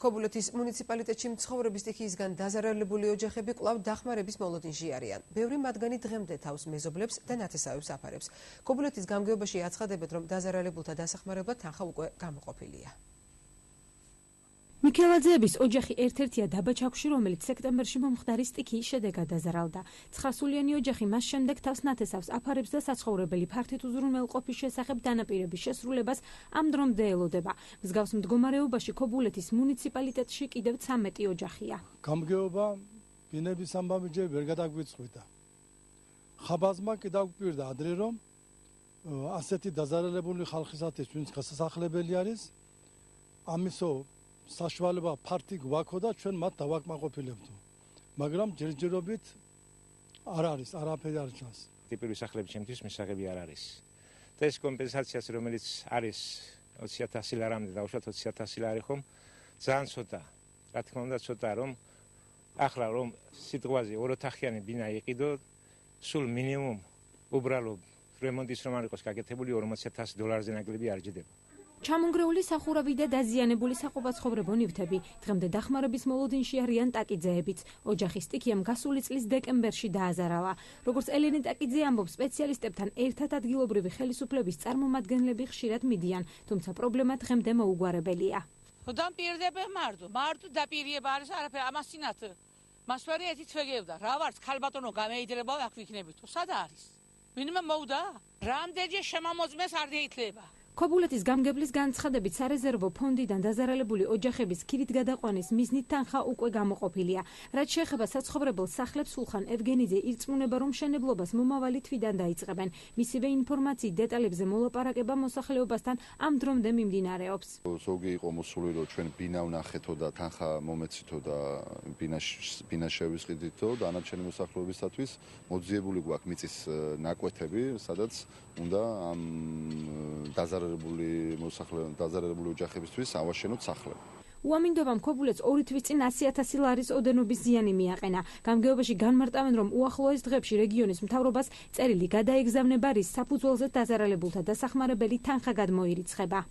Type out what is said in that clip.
ქობულეთის მუნიციპალიტეტში მცხოვრები სტიქიისგან დაზარალებული ოჯახები კვლავ დახმარების მოლოდინში არიან. ბევრი მათგანი დღემდე თავს მეზობლებს და ნათესავებს აფარებს. ქობულეთის გამგეობაში აცხადებენ, რომ დაზარალებულთა დასახმარებლად თანხა უკვე გამოყოფილია. მიქელაძეების ოჯახი ერთ-ერთია დაბა ჩაქვში, რომელიც სექტემბერში მომხდარი სტიქიის შედეგად დაზარალდა. 9-სულიანი ოჯახი მას შემდეგ თავს ნათესავს აფარებს და საცხოვრებელი ფართით უზრუნველყოფის შესახებ დანაპირების შესრულებას ამ დრომდე ელოდება. მსგავს მდგომარეობაში ქობულეთის მუნიციპალიტეტში კიდევ 13 ოჯახია. გამგეობა ბინების ამბავი ჯერ ვერ გადაგვიწყვიტა. ხაბაზმა კი დაგვპირდა ადრე, რომ ასეთი დაზარალებული ხალხისათვის, ვინც გასასახლებელი არის, ამისო საშუალება ფართი გვაქვს და ჩვენ მათ დავაკმაყოფილებდო. მაგრამ ჯერჯერობით არ არის, არაფერი არ ჩანს. ტიპური სახლების შემთხვევით მისაღები არ არის. და ეს კომპენსაციაც, რომელიც არის 20,000 ლარამდე და უშუალოდ 20,000 ლარი ხომ, ძალიან ცოტა. რა თქმა უნდა, ცოტა რომ ახლა რომ სიტყვაზე ოროთახიანი ბინა იყიდო, სულ მინიმუმ უბრალო რემონტის რომ არ იყოს გაკეთებული 40,000 დოლარზე ნაკლები არ ჯდება. ჩამონგრეული სახურავი და დაზიანებული საყოფაცხოვრებო ნივთები. დღემდე დახმარების მოლოდინში არიან ტაკიძეებიც. ოჯახის სტიქიამ გასული წლის დეკემბერში დააზარალა. როგორც ელენე ტაკიძე ამბობს, სპეციალისტებთან ერთად ადგილობრივი ხელისუფლების წარმომადგენლები ხშირად მიდიან, თუმცა პრობლემა დღემდე მოუგვარებელია. დამპირდება მარტო დაპირება არის არაფერი ამასინათ. მასვარი ეთით ვეგებდა. რა ვარც ქალბატონო გამეიდრება აქ ვიქნებით. სად არის? ვინმე მოვდა? რამდენჯერ შემამოწმეს არ შეიძლება. ქობულეთის გამგებლის განცხადებით სარეზერვო ფონდიდან დაზარალებული ოჯახების ქირით გადაყვანის მიზნით თანხა უკვე გამოყოფილია. რაც შეეხება საცხოვრებელ სახლებს, სულხან ევგენიძე ირწმუნება, რომ მშენებლობას მომავალი თვიდან დაიწყებენ. მისივე ინფორმაციით დეტალებზე მოლაპარაკება მოსახლეობასთან ამ დრომდე მიმდინარეობს. ზოგი იყო მოსული, რომ ჩვენ ბინა ვნახეთო და თანხა მომეცითო და ბინა შევისყიდითო და დანარჩენი მოსახლეობისათვის მოძიებული გვაქვს მიწის ნაკვეთები, სადაც უნდა ამ დაზარალებული ოჯახებისთვის ავაშენოთ სახლები. უამინდობამ ქობულეთს 2 თვის წინ 100,000 ლარის ოდენობის ზიანი მიაყენა. გამგეობაში განმარტავენ, რომ უახლოეს დღებში რეგიონის მთავრობას წერილი გადაეგზავნება, რის საფუძველზე დაზარალებულთა დასახმარებელი თანხა გადმოირიცხება.